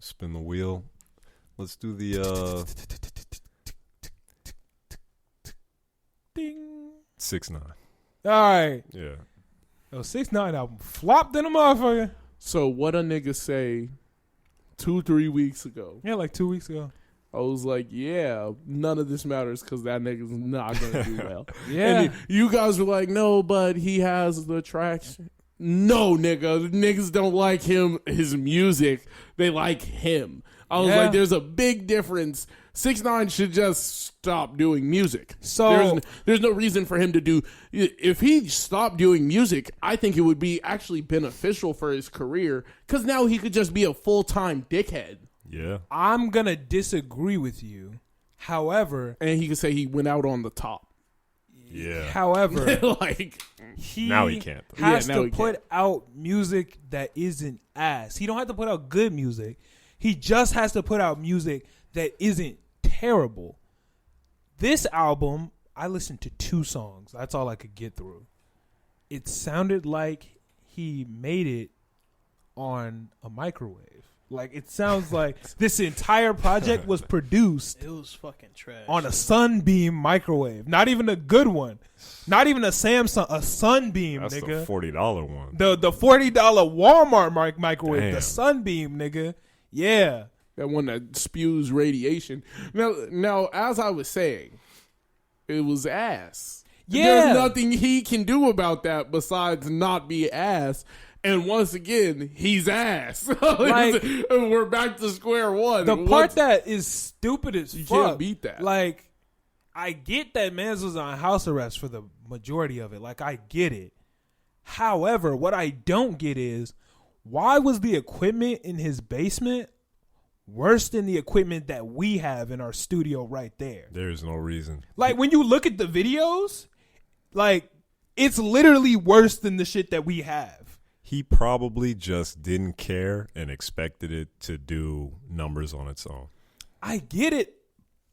spin the wheel. Let's do the Ding. 6ix9ine. All right. Yeah. Yo, 6ix9ine album flopped in a motherfucker. So what a nigga say 2-3 weeks ago. Yeah, like 2 weeks ago. I was like, yeah, none of this matters because that nigga's not going to do well. Yeah. And you guys were like, no, but he has the traction. No, nigga. Niggas don't like him, his music. They like him. I was like, there's a big difference. 6ix9ine should just stop doing music. So there's no reason for him to do. If he stopped doing music, I think it would be actually beneficial for his career because now he could just be a full-time dickhead. Yeah. I'm going to disagree with you. However. And he could say he went out on the top. Yeah. However. Like. Now he can't. Has to put out music that isn't ass. He don't have to put out good music. He just has to put out music that isn't terrible. This album, I listened to 2 songs. That's all I could get through. It sounded like he made it on a microwave. Like, it sounds like this entire project was produced. It was fucking trash. On a Sunbeam microwave. Not even a good one. Not even a Samsung. A Sunbeam, That's nigga. the $40 one. The $40 Walmart microwave. Damn. The Sunbeam, nigga. Yeah. That one that spews radiation. Now, as I was saying, it was ass. Yeah. There's nothing he can do about that besides not be ass. And once again, he's ass. Like, we're back to square one. The part that is stupid as you fuck. can't beat that. Like, I get that Mans was on house arrest for the majority of it. Like, I get it. However, what I don't get is, why was the equipment in his basement worse than the equipment that we have in our studio right there? There's no reason. Like, when you look at the videos, like, it's literally worse than the shit that we have. He probably just didn't care and expected it to do numbers on its own. I get it,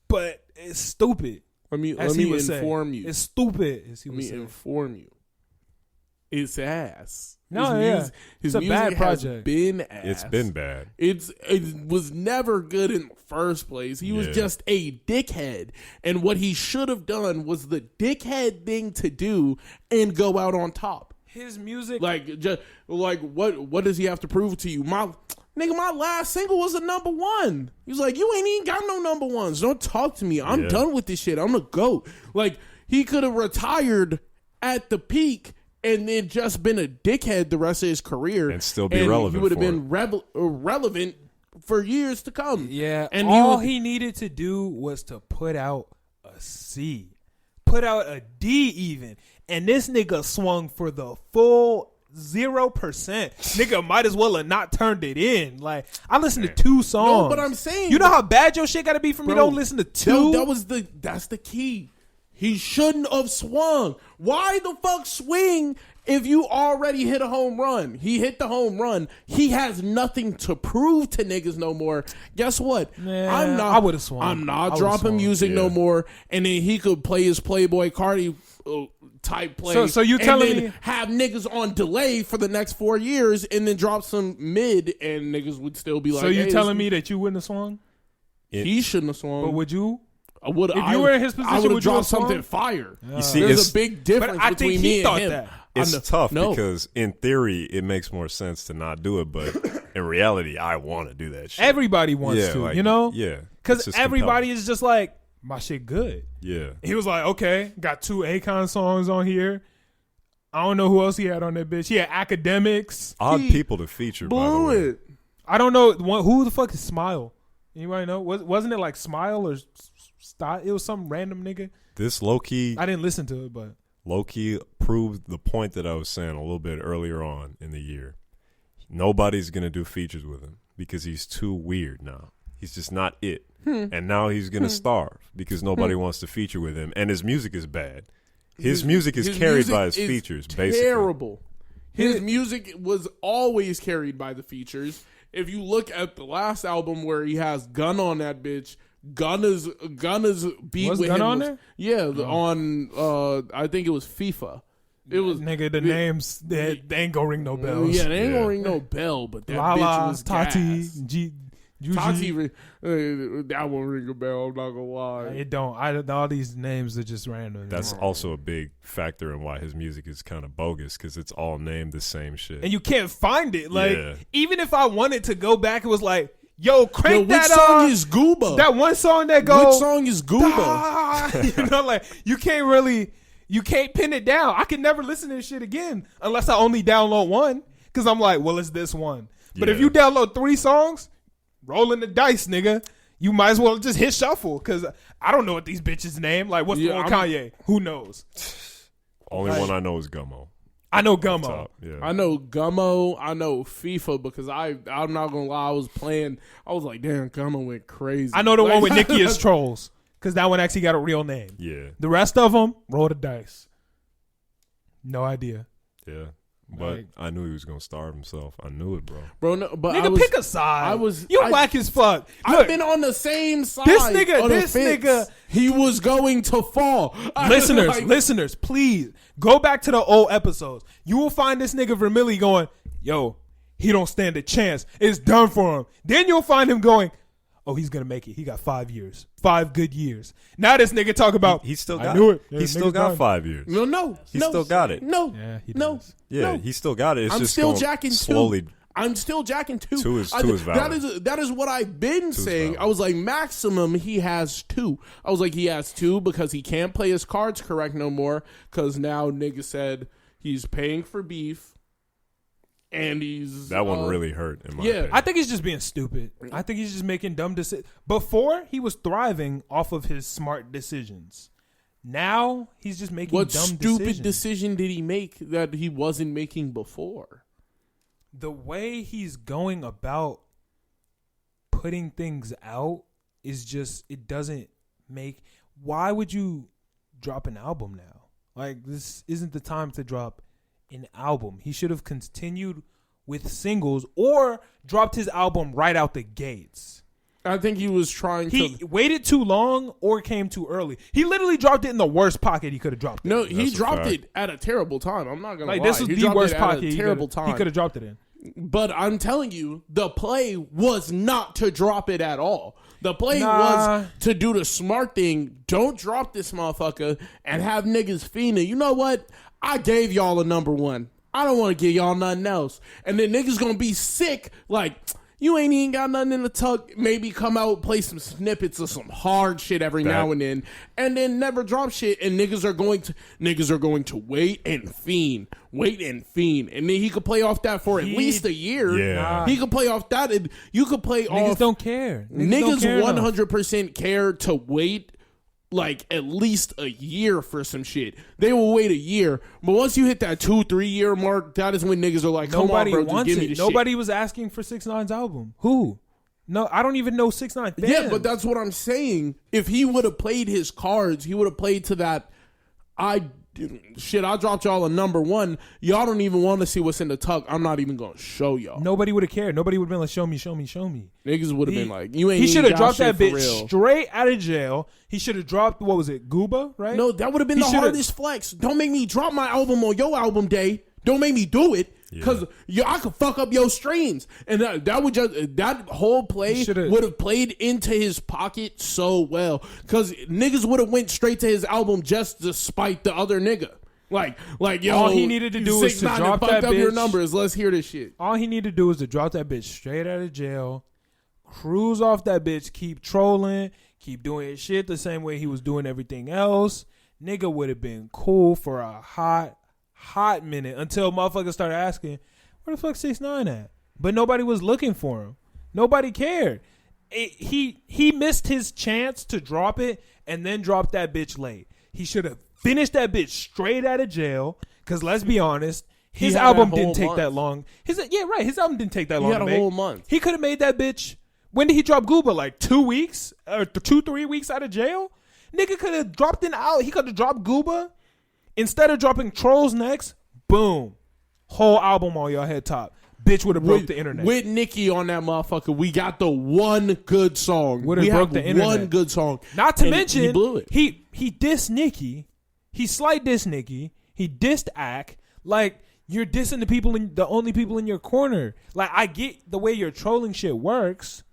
but it's stupid. Let me inform you. It's stupid. Let me inform you. It's ass. No, his it's a music bad project. has been ass. It's been bad. It was never good in the first place. He was just a dickhead. And what he should have done was the dickhead thing to do and go out on top. His music, what does he have to prove to you? My last single was a number 1. He's like, you ain't even got no number 1s. Don't talk to me. I'm done with this shit. I'm a GOAT. Like, he could have retired at the peak and then just been a dickhead the rest of his career and still be relevant. He would have been relevant for years to come. Yeah, and he needed to do was to put out a C, put out a D even. And this nigga swung for the full 0%. Nigga might as well have not turned it in. Like, I listened to 2 songs. No, but I'm saying, you know how bad your shit got to be for me to don't listen to 2? That's the key. He shouldn't have swung. Why the fuck swing if you already hit a home run? He hit the home run. He has nothing to prove to niggas no more. Guess what? Man, I would have swung. I'm not dropping music no more. And then he could play his Playboy Cardi type play. So you telling me have niggas on delay for the next 4 years and then drop some mid and niggas would still be like, so you telling me that you wouldn't have swung? He shouldn't have swung. But would you? I would. If you were in his position, I would have dropped swung? something fire. You see, there's a big difference I between think me he and thought him. that. It's tough because in theory it makes more sense to not do it, but in reality I want to do that shit. Everybody wants to, you know? Yeah. Because everybody is just like, my shit good. Yeah. He was like, okay, got 2 Akon songs on here. I don't know who else he had on that bitch. He had Academics. Odd people to feature, by the way. I don't know. Who the fuck is Smile? Anybody know? Wasn't it like Smile or Style? It was some random nigga. This low-key... I didn't listen to it, but... Low-key proved the point that I was saying a little bit earlier on in the year. Nobody's going to do features with him because he's too weird now. He's just not it. And now he's going to starve because nobody wants to feature with him. And his music is bad. His music is carried by his features, basically. Terrible. His music was always carried by the features. If you look at the last album where he has Gun on that bitch, Gunna's beat was with Gun him on was, there? Yeah, on I think it was FIFA. It was nigga. The names they ain't gonna ring no bells. Yeah, they ain't gonna ring no bell. But that Lala, bitch was Tati, gas. Tati, that won't ring a bell. I'm not gonna lie. It don't. All these names are just random. That's also a big factor in why his music is kind of bogus because it's all named the same shit. And you can't find it. Like Yeah. even if I wanted to go back, it was like, yo, crank Which that song is Gooba? That one song that goes. Which song is Gooba? You know, like you can't pin it down. I can never listen to this shit again unless I only download one because I'm like, well, it's this one. But if you download 3 songs, rolling the dice, nigga. You might as well just hit shuffle because I don't know what these bitches name. Like, what's the one Kanye? Who knows? Only one I know is Gummo. I know Gummo. Yeah. I know Gummo. I know FIFA because I'm not gonna lie. I was playing. I was like, damn, Gummo went crazy. I know the one with Nicki is Trolls because that one actually got a real name. Yeah. The rest of them, roll the dice. No idea. Yeah. But I knew he was gonna starve himself. I knew it, bro. No, but Nigga, pick a side. You whack as fuck. Look, I've been on the same side. This nigga, he was going to fall. Listeners, please go back to the old episodes. You will find this nigga Vermilly going, yo, he don't stand a chance. It's done for him. Then you'll find him going, oh, he's gonna make it. He got 5 years, 5 good years. Now this nigga talk about he still got. I knew it. Yeah, he still got done. 5 years. No, he still got it. No, yeah, he no, does. Yeah, no. he still got it. It's I'm just still going jacking slowly. 2. I'm still jacking 2. 2 is valid. That is what I've been saying. valid. I was like, maximum he has 2. I was like, he has 2 because he can't play his cards correct no more. Because now nigga said he's paying for beef, and he's That one really hurt. In my opinion. I think he's just being stupid. I think he's just making dumb decisions. Before, he was thriving off of his smart decisions. Now, he's just making what dumb stupid decisions. decision did he make that he wasn't making before? The way he's going about putting things out is just, it doesn't make. Why would you drop an album now? Like, this isn't the time to drop an album. He should have continued with singles or dropped his album right out the gates. I think he was trying He to. waited too long or came too early. He literally dropped it in the worst pocket he could have dropped it. No, he That's a dropped fact. it at a terrible time. I'm not gonna Like, lie. this was He the dropped worst it at a pocket terrible time. he could have dropped it in. But I'm telling you, the play was not to drop it at all. The play was to do the smart thing. Don't drop this motherfucker and have niggas fiending. You know what? I gave y'all a number 1. I don't want to give y'all nothing else. And then niggas gonna be sick. Like, you ain't even got nothing in the tuck. Maybe come out, play some snippets of some hard shit every now and then never drop shit. And niggas are going to wait and fiend, and then he could play off that for at least a year. Yeah. He could play off that, and you could play Niggas off. don't care. Niggas don't care 100% care to wait like at least a year for some shit. They will wait a year, but once you hit that 2-3 year mark, that is when niggas are like, "Come Nobody on, bro, wants just give me it. the Nobody was asking for 6ix9ine's album. Who? No, I don't even know 6ix9ine fans. shit." Yeah, but that's what I'm saying. If he would have played his cards, he would have played to that. I dropped y'all a number 1. Y'all don't even want to see what's in the tuck. I'm not even gonna show y'all. Nobody would have cared. Nobody would have been like, show me, show me, show me. Niggas would have been like, you ain't. He should have got dropped shit that for bitch real. straight out of jail. He should have dropped, what was it, Gooba, right? No, that would have been He the shoulda- hardest flex. Don't make me drop my album on your album day. Don't make me do it. Because I could fuck up your streams. And that would just, that whole play would have played into his pocket so well. Because niggas would have went straight to his album just to spite the other nigga. Like, yo, all he needed to do was to 6ix9ine drop fucked that up your bitch. numbers. Let's hear this shit. All he needed to do was to drop that bitch straight out of jail, cruise off that bitch, keep trolling, keep doing his shit the same way he was doing everything else. Nigga would have been cool for a hot minute until motherfuckers started asking, where the fuck 6ix9ine at? But nobody was looking for him. Nobody cared. He missed his chance to drop it and then drop that bitch late. He should have finished that bitch straight out of jail. Because let's be honest, his album didn't take that long. His album didn't take that long. He had a whole month. He could have made that bitch. When did he drop Gooba? Like 2 weeks or 2-3 weeks out of jail? Nigga could have dropped it out. He could have dropped Gooba instead of dropping Trolls next. Boom, whole album on your head top. Bitch would have broke the internet. With Nicki on that motherfucker, we got the one good song. Would have broke the internet. One good song. Not to mention, he blew it. He dissed Nicki. He slight dissed Nicki. He dissed Ack. Like, you're dissing the only people in your corner. Like, I get the way your trolling shit works,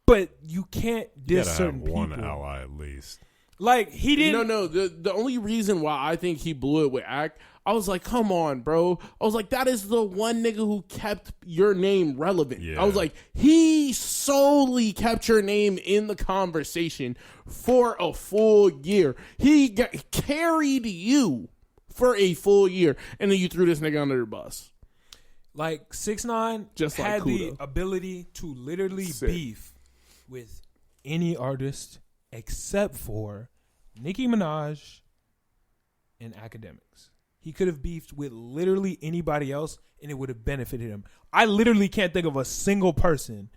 but you can't You diss gotta certain have one people. ally at least. Like he didn't. No. The only reason why I think he blew it with Act, I was like, come on, bro. I was like, that is the one nigga who kept your name relevant. Yeah. I was like, he solely kept your name in the conversation for a full year. He carried you for a full year, and then you threw this nigga under the bus. Like 6ix9ine Just like had the Kudo. ability to literally Sick. beef with any artist except for Nicki Minaj and Academics. He could have beefed with literally anybody else and it would have benefited him. I literally can't think of a single person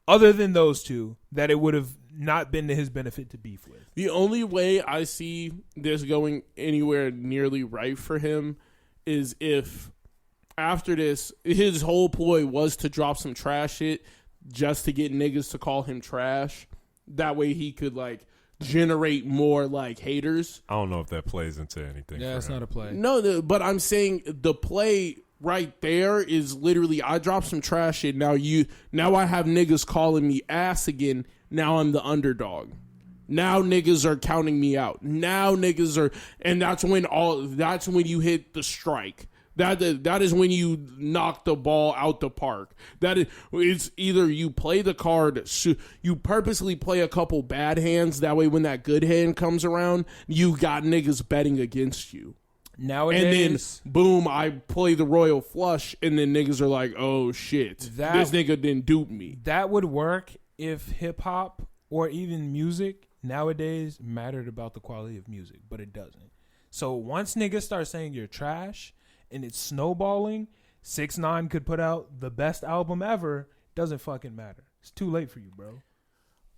other than those two that it would have not been to his benefit to beef with. The only way I see this going anywhere nearly right for him is if after this, his whole ploy was to drop some trash shit just to get niggas to call him trash. That way he could like generate more like haters. I don't know if that plays into anything. Yeah, for it's him. not a play. No, but I'm saying the play right there is literally I dropped some trash shit. Now I have niggas calling me ass again. Now I'm the underdog. Now niggas are counting me out. Now niggas are, and that's when you hit the strike. That is when you knock the ball out the park. It's either you play the card, you purposely play a couple bad hands. That way, when that good hand comes around, you got niggas betting against you. Nowadays, And then, boom, I play the royal flush, and then niggas are like, oh, shit, this nigga didn't dupe me. that would work if hip-hop or even music nowadays mattered about the quality of music, but it doesn't. So once niggas start saying you're trash and it's snowballing, 6ix9ine could put out the best album ever. Doesn't fucking matter. It's too late for you, bro.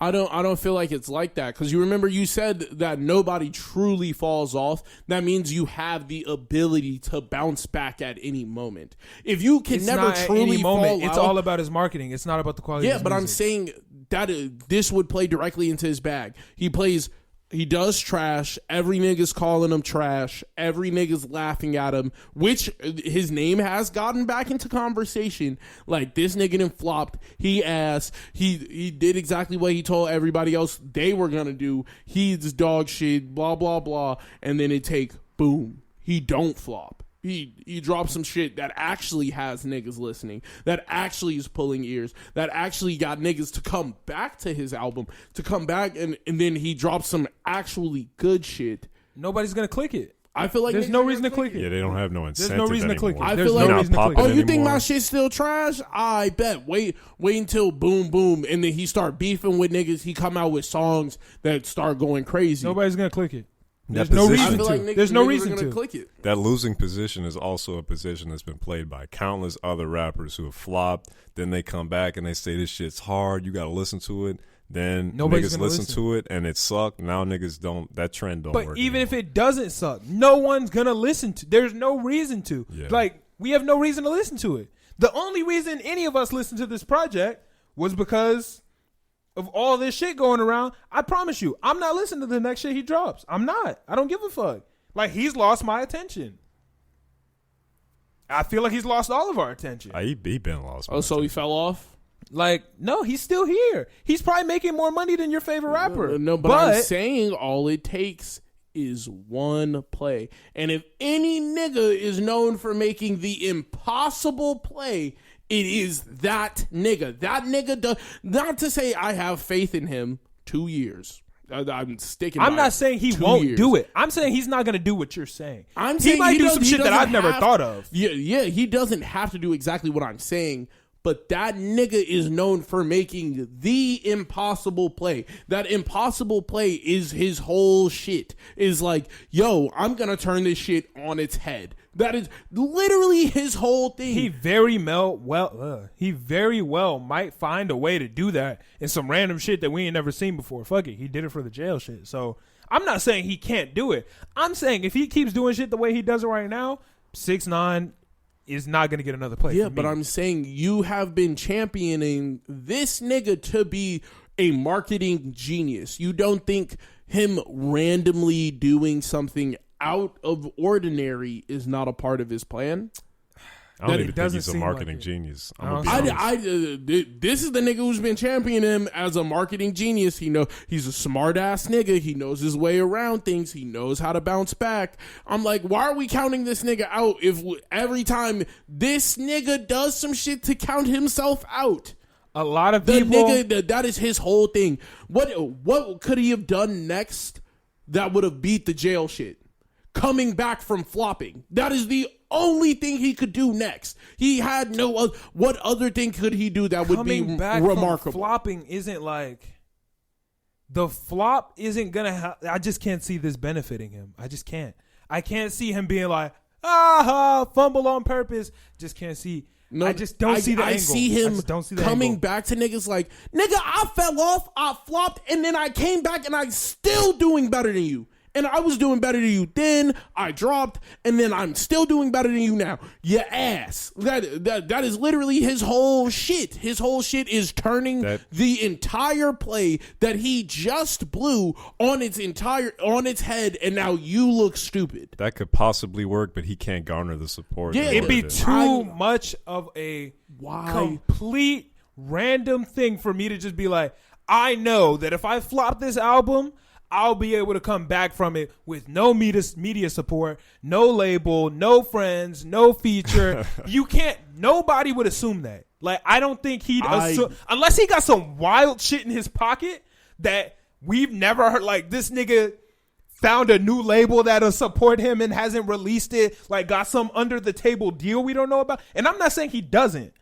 I don't feel like it's like that, because you remember you said that nobody truly falls off. That means you have the ability to bounce back at any moment. If you can It's never not at truly any moment. fall It's out, all about his marketing. It's not about the quality of yeah, his but I'm music. saying that this would play directly into his bag. He does trash. Every nigga's calling him trash. Every nigga's laughing at him, which his name has gotten back into conversation. Like, this nigga done flopped. He asked. He did exactly what he told everybody else they were going to do. He's dog shit, blah, blah, blah. And then it take, boom. He don't flop. He dropped some shit that actually has niggas listening, that actually is pulling ears, that actually got niggas to come back to his album, to come back, and then he dropped some actually good shit. Nobody's going to click it. I feel like There's niggas no are reason to gonna click click it. Yeah, they don't have no incentive no reason to click anymore. it. I There's feel no like- reason to Not click it. Oh, you think anymore. my shit's still trash? I bet. Wait until boom, boom, and then he start beefing with niggas. He come out with songs that start going crazy. Nobody's going to click it. That There's no position- I reason feel to. like niggas, There's no niggas reason are gonna to. click it. That losing position is also a position that's been played by countless other rappers who have flopped. Then they come back and they say this shit's hard. You got to listen to it. Then Nobody's niggas gonna listen listen. to it and it sucked. Now niggas don't. That trend don't work. But even if anymore. it doesn't suck, no one's going to listen to. There's no reason to. Yeah. Like, we have no reason to listen to it. The only reason any of us listened to this project was because of all this shit going around. I promise you, I'm not listening to the next shit he drops. I'm not. I don't give a fuck. Like, he's lost my attention. I feel like he's lost all of our attention. he been lost. Oh, so he fell off? Like, no, he's still here. He's probably making more money than your favorite rapper. No, but I'm saying all it takes is one play. And if any nigga is known for making the impossible play, it is that nigga. That nigga does. Not to say I have faith in him. 2 years. I'm sticking. I'm by not it. saying he 2 won't years. do it. I'm saying he's not going to do what you're saying. I'm he saying might do does- some he shit that doesn't I've never have- thought of. Yeah, he doesn't have to do exactly what I'm saying, but that nigga is known for making the impossible play. That impossible play is his whole shit. Is like, yo, I'm gonna turn this shit on its head. That is literally his whole thing. He very well might find a way to do that in some random shit that we ain't never seen before. Fuck it, he did it for the jail shit. So I'm not saying he can't do it. I'm saying if he keeps doing shit the way he does it right now, 6ix9ine is not going to get another play. Yeah, from but me. I'm saying you have been championing this nigga to be a marketing genius. You don't think him randomly doing something out of ordinary is not a part of his plan? I don't even think doesn't he's a seem marketing like it. genius. I don't I'm gonna be honest. This is the nigga who's been championing him as a marketing genius. He's a smart ass nigga. He knows his way around things. He knows how to bounce back. I'm like, why are we counting this nigga out if every time this nigga does some shit to count himself out? A lot of The people. nigga, that is his whole thing. What could he have done next that would have beat the jail shit? Coming back from flopping. That is the only thing he could do next. He had no other. What other thing could he do that would be Coming back remarkable? from flopping isn't like the flop isn't gonna. I just can't see this benefiting him. I just can't. I can't see him being like fumble on purpose. Just can't see. No, I just don't see the angle. I see him coming back to niggas like, nigga, I fell off, I flopped, and then I came back and I'm still doing better than you. And I was doing better than you then, I dropped, and then I'm still doing better than you now. Your ass. That is literally his whole shit. His whole shit is turning the entire play that he just blew on its head, and now you look stupid. That could possibly work, but he can't garner the support. Yeah, It'd be too much of a complete random thing for me to just be like, I know that if I flop this album, I'll be able to come back from it with no media support, no label, no friends, no feature. You can't. Nobody would assume that. Like, I don't think he'd assume, unless he got some wild shit in his pocket that we've never heard. Like, this nigga found a new label that'll support him and hasn't released it. Like, got some under the table deal we don't know about. And I'm not saying he doesn't,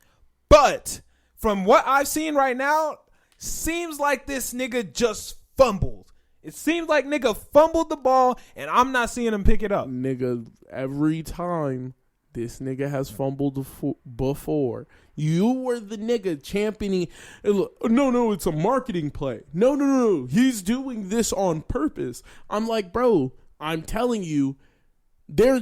but from what I've seen right now, seems like this nigga just fumbled. It seems like nigga fumbled the ball, and I'm not seeing him pick it up. Nigga, every time this nigga has fumbled before, you were the nigga championing. No, it's a marketing play. No. He's doing this on purpose. I'm like, bro, I'm telling you, when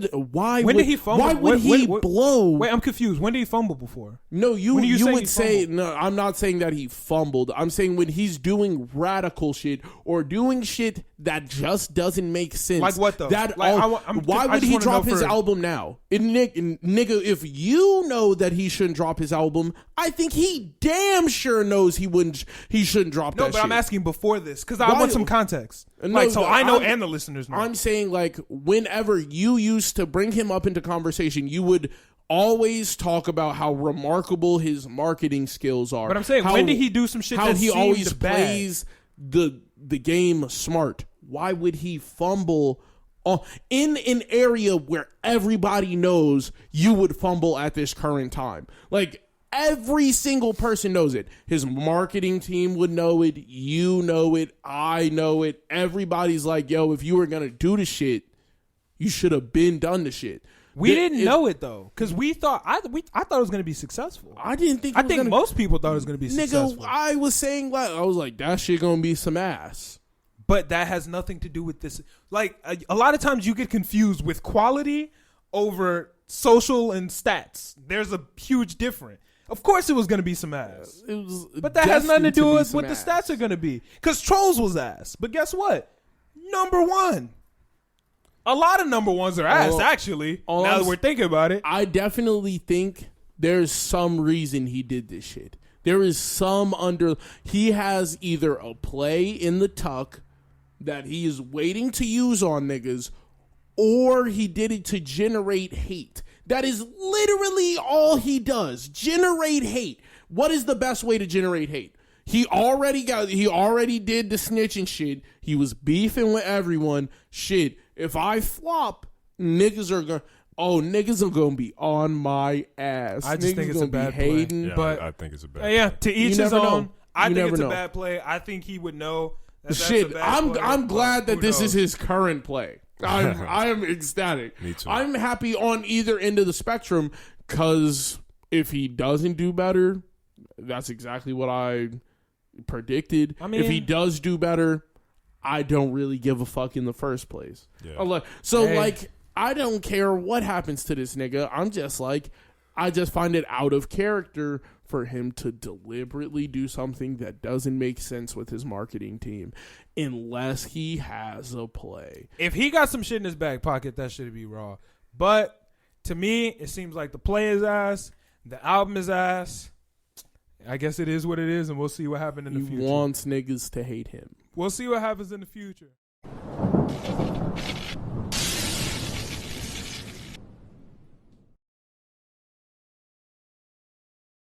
did he fumble? Why would he blow? Wait, I'm confused. When did he fumble before? No, you would say no. I'm not saying that he fumbled. I'm saying when he's doing radical shit or doing shit that just doesn't make sense. Like what though? Why would he drop his album now? Nigga, if you know that he shouldn't drop his album, I think he damn sure knows he shouldn't drop that shit. No, but I'm asking before this because I want some context. I know and the listeners know. I'm saying like whenever you used to bring him up into conversation, you would always talk about how remarkable his marketing skills are. But I'm saying, when did he do some shit? How that he always plays the game smart. Why would he fumble in an area where everybody knows you would fumble at this current time? Like, every single person knows it. His marketing team would know it. You know it. I know it. Everybody's like, yo, if you were going to do the shit, you should have been done the shit. We didn't know it though, because I thought it was going to be successful. I didn't think. I think most people thought it was going to be successful. I was saying I was like, that shit going to be some ass. But that has nothing to do with this. Like a lot of times you get confused with quality over social and stats. There's a huge difference. Of course, it was going to be some ass, but that has nothing to do with what the stats are going to be. Because Trolls was ass, but guess what? Number one. A lot of number ones are ass, actually. Now that we're thinking about it, I definitely think there's some reason he did this shit. There is some he has either a play in the tuck that he is waiting to use on niggas, or he did it to generate hate. That is literally all he does. Generate hate. What is the best way to generate hate? He already did the snitching shit. He was beefing with everyone. Shit. If I flop, niggas are gonna be on my ass. I just think it's a bad play. Yeah, but I think it's a bad play. Yeah, to each his own. I think it's a know. bad play. I think he would know. Shit, I'm glad that this is his current play. I am ecstatic. Me too. I'm happy on either end of the spectrum, because if he doesn't do better, that's exactly what I predicted. I mean, if he does do better, I don't really give a fuck in the first place. Yeah. I don't care what happens to this nigga. I'm just like, I just find it out of character for him to deliberately do something that doesn't make sense with his marketing team unless he has a play. If he got some shit in his back pocket, that should be raw. But To me, it seems like the play is ass, the album is ass. I guess it is what it is, and we'll see what happens in the future. He wants niggas to hate him. We'll see what happens in the future.